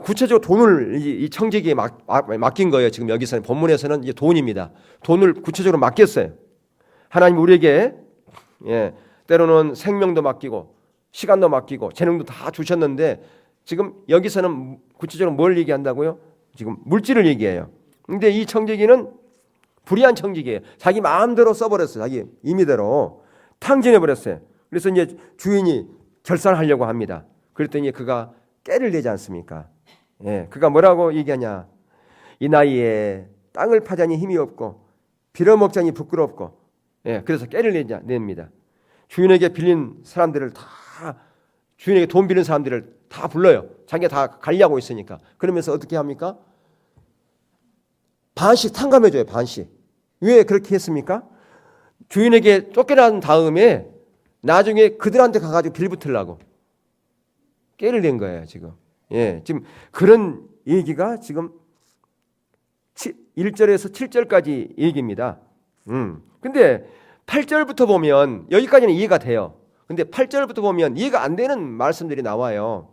Speaker 1: 구체적으로 돈을 이 청지기에 맡긴 거예요. 지금 여기서는 본문에서는 이제 돈입니다. 돈을 구체적으로 맡겼어요. 하나님 우리에게 때로는 생명도 맡기고 시간도 맡기고 재능도 다 주셨는데 지금 여기서는 구체적으로 뭘 얘기한다고요? 지금 물질을 얘기해요. 근데 이 청지기는 불의한 청지기예요. 자기 마음대로 써버렸어요. 자기 임의대로 탕진해 버렸어요. 그래서 이제 주인이 결산하려고 합니다. 그랬더니 그가 깨를 내지 않습니까? 예, 그가 뭐라고 얘기하냐? 이 나이에 땅을 파자니 힘이 없고 빌어먹자니 부끄럽고, 예, 그래서 깨를 냅니다. 주인에게 빌린 사람들을 다, 주인에게 돈 빌린 사람들을 다 불러요. 자기가 다 관리하고 있으니까. 그러면서 어떻게 합니까? 반씩 탕감해줘요. 반씩. 왜 그렇게 했습니까? 주인에게 쫓겨난 다음에 나중에 그들한테 가가지고 빌붙으려고 깨를 낸 거예요. 지금. 예, 지금 그런 얘기가 지금 1절에서 7절까지 얘기입니다. 근데 8절부터 보면 여기까지는 이해가 돼요. 근데 8절부터 보면 이해가 안 되는 말씀들이 나와요.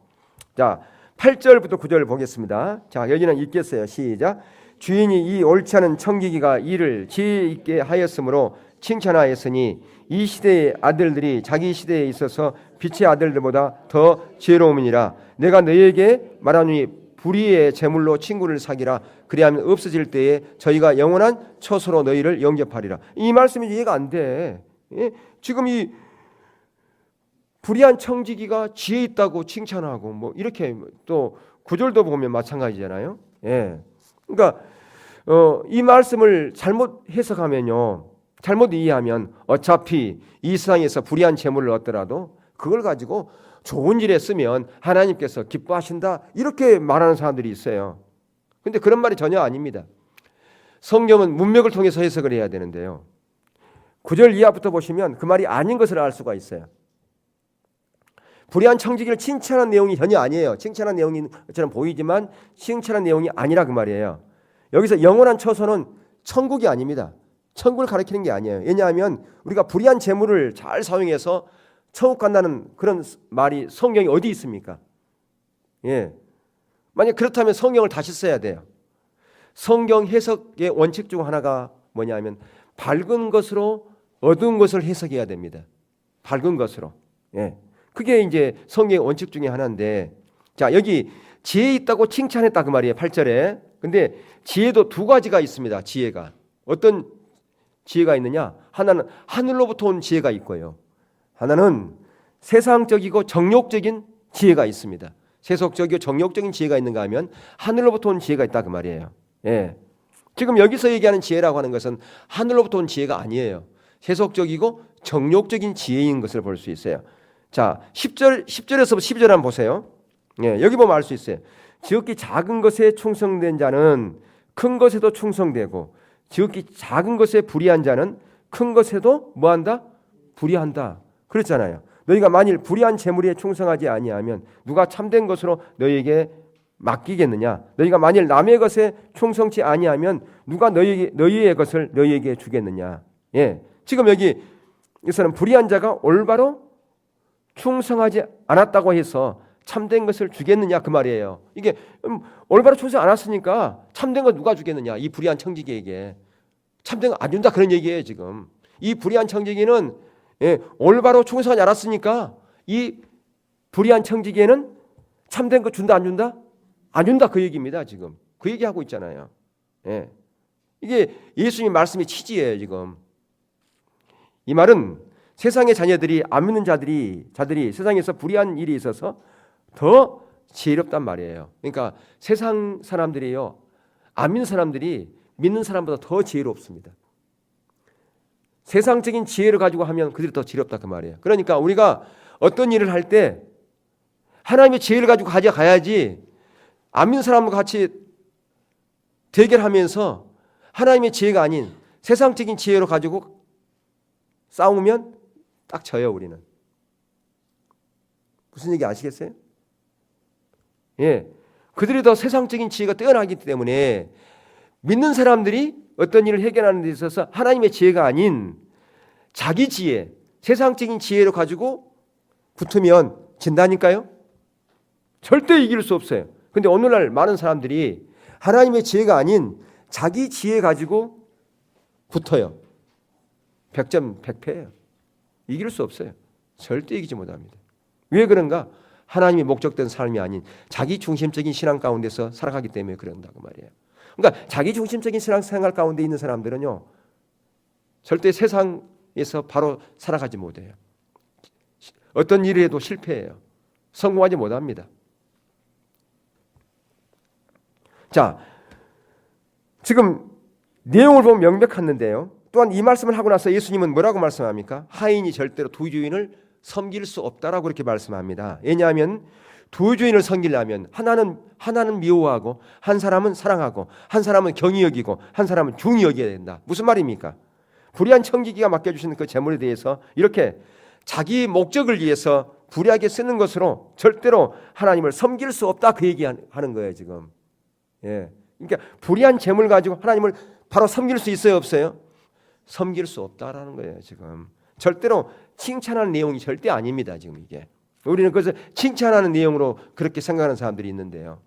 Speaker 1: 자, 8절부터 9절 보겠습니다. 자, 여기는 읽겠어요. 시작. 주인이 이 옳지 않은 청지기가 이를 지혜 있게 하였으므로 칭찬하였으니 이 시대의 아들들이 자기 시대에 있어서 빛의 아들들보다 더 지혜로움이니라. 내가 너희에게 말하노니 불의의 제물로 친구를 사귀라. 그리하면 없어질 때에 저희가 영원한 처소로 너희를 영접하리라. 이 말씀이 이해가 안 돼. 예? 지금 이 불의한 청지기가 지혜 있다고 칭찬하고 뭐 이렇게 또 구절도 보면 마찬가지잖아요. 예. 그러니까 이 말씀을 잘못 해석하면요, 잘못 이해하면 어차피 이 세상에서 불의한 재물을 얻더라도 그걸 가지고 좋은 일에 쓰면 하나님께서 기뻐하신다, 이렇게 말하는 사람들이 있어요. 근데 그런 말이 전혀 아닙니다. 성경은 문맥을 통해서 해석을 해야 되는데요, 9절 이하부터 보시면 그 말이 아닌 것을 알 수가 있어요. 불의한 청지기를 칭찬한 내용이 전혀 아니에요. 칭찬한 내용인 것처럼 보이지만 칭찬한 내용이 아니라 그 말이에요. 여기서 영원한 처소는 천국이 아닙니다. 천국을 가리키는 게 아니에요. 왜냐하면 우리가 불의한 재물을 잘 사용해서 천국 간다는 그런 말이 성경에 어디 있습니까? 예. 만약 그렇다면 성경을 다시 써야 돼요. 성경 해석의 원칙 중 하나가 뭐냐면 밝은 것으로 어두운 것을 해석해야 됩니다. 밝은 것으로. 예. 그게 이제 성경의 원칙 중에 하나인데, 자, 여기 지혜 있다고 칭찬했다 그 말이에요. 8절에. 근데 지혜도 두 가지가 있습니다. 지혜가. 어떤 지혜가 있느냐? 하나는 하늘로부터 온 지혜가 있고요. 하나는 세상적이고 정욕적인 지혜가 있습니다. 세속적이고 정욕적인 지혜가 있는가 하면 하늘로부터 온 지혜가 있다 그 말이에요. 예. 지금 여기서 얘기하는 지혜라고 하는 것은 하늘로부터 온 지혜가 아니에요. 세속적이고 정욕적인 지혜인 것을 볼 수 있어요. 자, 10절에서 12절 한번 보세요. 예, 여기 보면 알 수 있어요. 지극히 작은 것에 충성된 자는 큰 것에도 충성되고 지극히 작은 것에 불의한 자는 큰 것에도 뭐한다? 불의한다. 그랬잖아요. 너희가 만일 불의한 재물에 충성하지 아니하면 누가 참된 것으로 너희에게 맡기겠느냐? 너희가 만일 남의 것에 충성치 아니하면 누가 너희의 것을 너희에게 주겠느냐? 예, 지금 여기에서는 불의한 자가 올바로 충성하지 않았다고 해서 참된 것을 주겠느냐 그 말이에요. 이게 올바로 충성 안 했으니까 참된 거 누가 주겠느냐? 이 불의한 청지기에게 참된 거 안 준다 그런 얘기예요. 지금 이 불의한 청지기는 올바로 충성하지 않았으니까 이 불의한 청지기에는 참된 거 준다 안 준다? 안 준다 그 얘기입니다. 지금 그 얘기하고 있잖아요. 예. 이게 예수님 말씀의 취지예요. 지금 이 말은 세상의 자녀들이 안 믿는 자들이 세상에서 불의한 일이 있어서 더 지혜롭단 말이에요. 그러니까 세상 사람들이요, 안 믿는 사람들이 믿는 사람보다 더 지혜롭습니다. 세상적인 지혜를 가지고 하면 그들이 더 지혜롭다 그 말이에요. 그러니까 우리가 어떤 일을 할 때 하나님의 지혜를 가지고 가져가야지, 안 믿는 사람과 같이 대결하면서 하나님의 지혜가 아닌 세상적인 지혜로 가지고 싸우면 딱 져요. 우리는. 무슨 얘기 아시겠어요? 예, 그들이 더 세상적인 지혜가 뛰어나기 때문에 믿는 사람들이 어떤 일을 해결하는 데 있어서 하나님의 지혜가 아닌 자기 지혜, 세상적인 지혜로 가지고 붙으면 진다니까요. 절대 이길 수 없어요. 근데 오늘날 많은 사람들이 하나님의 지혜가 아닌 자기 지혜 가지고 붙어요. 100점 100패예요. 이길 수 없어요. 절대 이기지 못합니다. 왜 그런가? 하나님이 목적된 삶이 아닌 자기 중심적인 신앙 가운데서 살아가기 때문에 그런다고 말이에요. 그러니까 자기 중심적인 신앙생활 가운데 있는 사람들은요, 절대 세상에서 바로 살아가지 못해요. 어떤 일을 해도 실패해요. 성공하지 못합니다. 자, 지금 내용을 보면 명백한데요. 또한 이 말씀을 하고 나서 예수님은 뭐라고 말씀합니까? 하인이 절대로 두 주인을 섬길 수 없다라고 그렇게 말씀합니다. 왜냐하면 두 주인을 섬기려면 하나는 미워하고 한 사람은 사랑하고 한 사람은 경히 여기고 한 사람은 중히 여겨야 된다. 무슨 말입니까? 불의한 청지기가 맡겨주신 그 재물에 대해서 이렇게 자기 목적을 위해서 불의하게 쓰는 것으로 절대로 하나님을 섬길 수 없다, 그 얘기하는 거예요 지금. 예. 그러니까 불의한 재물 가지고 하나님을 바로 섬길 수 있어요, 없어요? 섬길 수 없다라는 거예요 지금. 절대로 칭찬하는 내용이 절대 아닙니다 지금 이게. 우리는 그것을 칭찬하는 내용으로 그렇게 생각하는 사람들이 있는데요.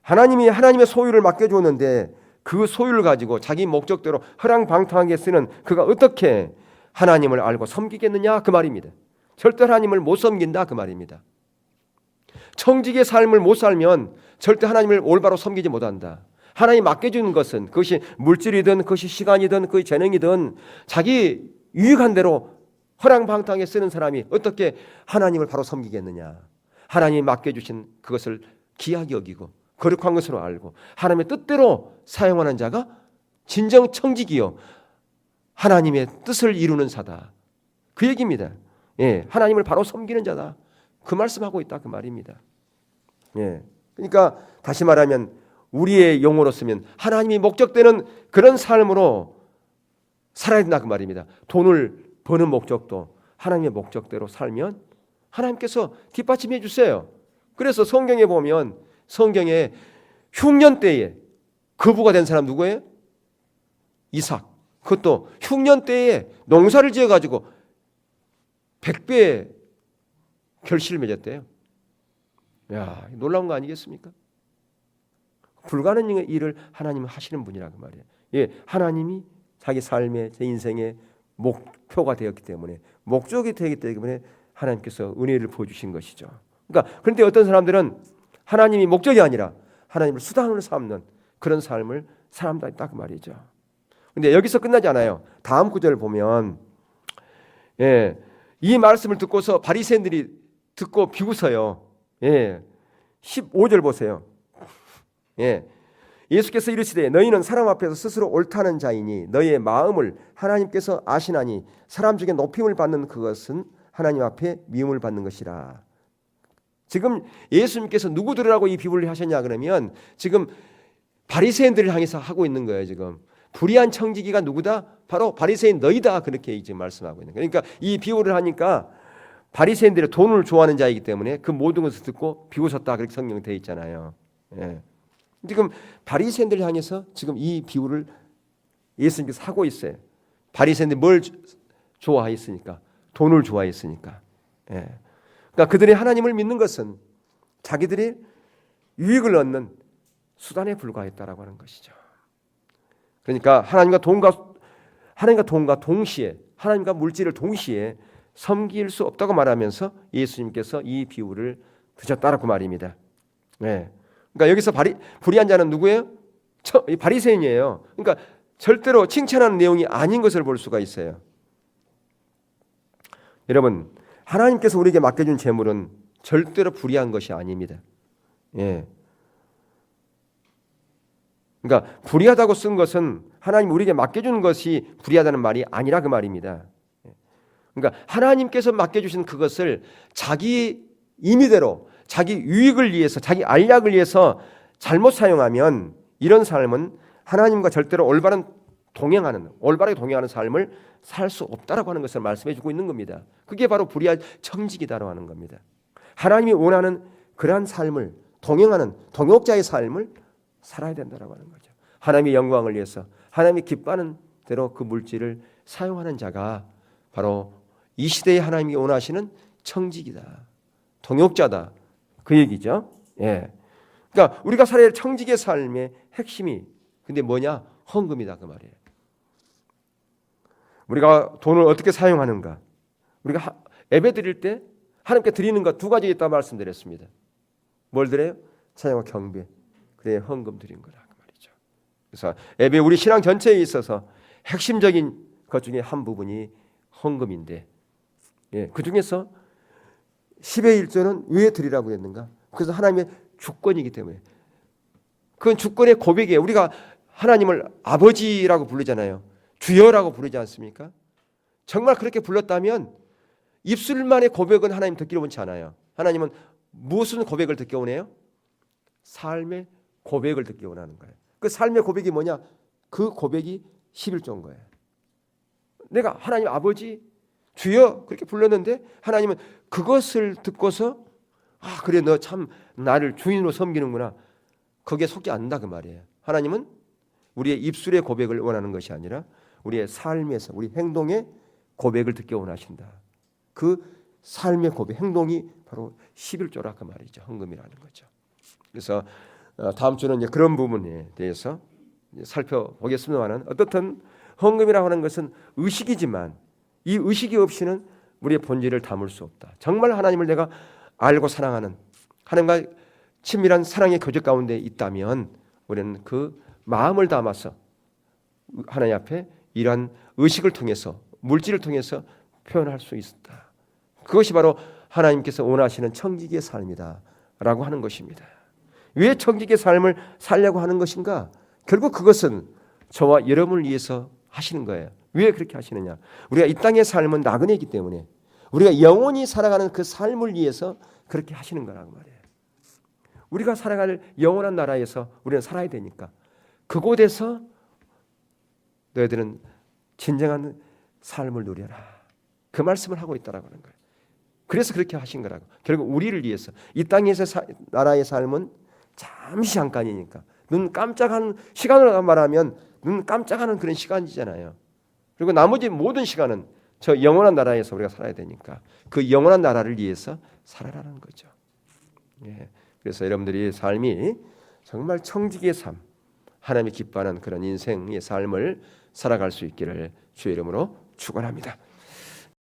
Speaker 1: 하나님이 하나님의 소유를 맡겨주었는데 그 소유를 가지고 자기 목적대로 허랑방탕하게 쓰는 그가 어떻게 하나님을 알고 섬기겠느냐 그 말입니다. 절대 하나님을 못 섬긴다 그 말입니다. 청지기의 삶을 못 살면 절대 하나님을 올바로 섬기지 못한다. 하나님 맡겨주는 것은 그것이 물질이든 그것이 시간이든 그것이 재능이든 자기 유익한 대로 허랑방탕하게 쓰는 사람이 어떻게 하나님을 바로 섬기겠느냐. 하나님이 맡겨주신 그것을 귀하게 여기고 거룩한 것으로 알고 하나님의 뜻대로 사용하는 자가 진정 청지기요 하나님의 뜻을 이루는 자다. 그 얘기입니다. 예, 하나님을 바로 섬기는 자다. 그 말씀하고 있다 그 말입니다. 예, 그러니까 다시 말하면 우리의 용어로 쓰면 하나님이 목적되는 그런 삶으로 살아야 된다 그 말입니다. 돈을 버는 목적도 하나님의 목적대로 살면 하나님께서 뒷받침해 주세요. 그래서 성경에 보면 성경에 흉년 때에 거부가 된 사람 누구예요? 이삭. 그것도 흉년 때에 농사를 지어가지고 100배의 결실을 맺었대요. 야, 놀라운 거 아니겠습니까? 불가능한 일을 하나님은 하시는 분이라고 말이에요. 예, 하나님이 자기 삶의 제 인생의 목표가 되었기 때문에 목적이 되기 때문에 하나님께서 은혜를 보여주신 것이죠. 그러니까 그런데 어떤 사람들은 하나님이 목적이 아니라 하나님을 수단으로 삼는 그런 삶을 사람도 있다 그 말이죠. 그런데 여기서 끝나지 않아요. 다음 구절을 보면 예, 이 말씀을 듣고서 바리새인들이 듣고 비웃어요. 예, 15절 보세요. 예, 예수께서 이르시되 너희는 사람 앞에서 스스로 옳다는 자이니 너희의 마음을 하나님께서 아시나니 사람 중에 높임을 받는 그것은 하나님 앞에 미움을 받는 것이라. 지금 예수님께서 누구들이라고 이 비유를 하셨냐 그러면 지금 바리새인들을 향해서 하고 있는 거예요. 지금 불의한 청지기가 누구다? 바로 바리새인 너희다 그렇게 지금 말씀하고 있는 거예요. 그러니까 이 비유를 하니까 바리새인들이 돈을 좋아하는 자이기 때문에 그 모든 것을 듣고 비웃었다 그렇게 성경에 되어 있잖아요. 예. 지금 바리새인들을 향해서 지금 이 비유를 예수님께서 하고 있어요. 바리새인들이 뭘 좋아했으니까? 돈을 좋아했으니까. 예. 그러니까 그들이 하나님을 믿는 것은 자기들이 유익을 얻는 수단에 불과했다라고 하는 것이죠. 그러니까 하나님과 돈과 동시에 하나님과 물질을 동시에 섬길 수 없다고 말하면서 예수님께서 이 비유를 드셨다라고 말입니다. 네. 그러니까 여기서 불의한 자는 누구예요? 바리새인이에요. 그러니까 절대로 칭찬하는 내용이 아닌 것을 볼 수가 있어요. 여러분, 하나님께서 우리에게 맡겨준 재물은 절대로 불의한 것이 아닙니다. 예. 그러니까 불의하다고 쓴 것은 하나님 우리에게 맡겨주는 것이 불의하다는 말이 아니라 그 말입니다. 그러니까 하나님께서 맡겨주신 그것을 자기 임의대로 자기 유익을 위해서 자기 알약을 위해서 잘못 사용하면 이런 삶은 하나님과 절대로 올바르게 동행하는 삶을 살 수 없다라고 하는 것을 말씀해 주고 있는 겁니다. 그게 바로 불의한 청지기다라고 하는 겁니다. 하나님이 원하는 그러한 삶을 동행하는 동역자의 삶을 살아야 된다라고 하는 거죠. 하나님의 영광을 위해서 하나님이 기뻐하는 대로 그 물질을 사용하는 자가 바로 이 시대에 하나님이 원하시는 청지기다. 동역자다. 그 얘기죠. 예. 그러니까 우리가 살아야 할 청지기의 삶의 핵심이 근데 뭐냐? 헌금이다 그 말이에요. 우리가 돈을 어떻게 사용하는가? 우리가 예배 드릴 때 하나님께 드리는 것 두 가지 있다고 말씀드렸습니다. 뭘 드려요? 찬양과 경배. 그래 헌금 드린 거라 그 말이죠. 그래서 예배 우리 신앙 전체에 있어서 핵심적인 것 중에 한 부분이 헌금인데 예, 그 중에서 10의 1조는 왜 드리라고 했는가? 그래서 하나님의 주권이기 때문에 그건 주권의 고백이에요. 우리가 하나님을 아버지라고 부르잖아요. 주여라고 부르지 않습니까? 정말 그렇게 불렀다면 입술만의 고백은 하나님 듣기로 원치 않아요. 하나님은 무슨 고백을 듣기 원해요? 삶의 고백을 듣기 원하는 거예요. 그 삶의 고백이 뭐냐? 그 고백이 11조인 거예요. 내가 하나님 아버지 주여 그렇게 불렀는데 하나님은 그것을 듣고서 그래 너 참 나를 주인으로 섬기는구나. 거기에 속지 않는다 그 말이에요. 하나님은 우리의 입술의 고백을 원하는 것이 아니라 우리의 삶에서 우리 행동의 고백을 듣기 원하신다. 그 삶의 고백, 행동이 바로 11조라 그 말이죠. 헌금이라는 거죠. 그래서 다음 주는 이제 그런 부분에 대해서 살펴보겠습니다만 어떻든 헌금이라고 하는 것은 의식이지만 이 의식이 없이는 우리의 본질을 담을 수 없다. 정말 하나님을 내가 알고 사랑하는 하나님과 친밀한 사랑의 교제 가운데 있다면 우리는 그 마음을 담아서 하나님 앞에 이러한 의식을 통해서 물질을 통해서 표현할 수 있다. 그것이 바로 하나님께서 원하시는 청지기의 삶이다 라고 하는 것입니다. 왜 청지기의 삶을 살려고 하는 것인가? 결국 그것은 저와 여러분을 위해서 하시는 거예요. 왜 그렇게 하시느냐? 우리가 이 땅의 삶은 나그네이기 때문에 우리가 영원히 살아가는 그 삶을 위해서 그렇게 하시는 거라고 말이에요. 우리가 살아갈 영원한 나라에서 우리는 살아야 되니까 그곳에서 너희들은 진정한 삶을 누려라. 그 말씀을 하고 있다라고 하는 거예요. 그래서 그렇게 하신 거라고. 결국 우리를 위해서 이 땅에서 나라의 삶은 잠시 잠깐이니까 눈 깜짝하는 시간으로 말하면 눈 깜짝하는 그런 시간이잖아요. 그리고 나머지 모든 시간은 저 영원한 나라에서 우리가 살아야 되니까 그 영원한 나라를 위해서 살아라는 거죠. 예. 그래서 여러분들이 삶이 정말 청지기의 삶, 하나님이 기뻐하는 그런 인생의 삶을 살아갈 수 있기를 주의 이름으로 축원합니다.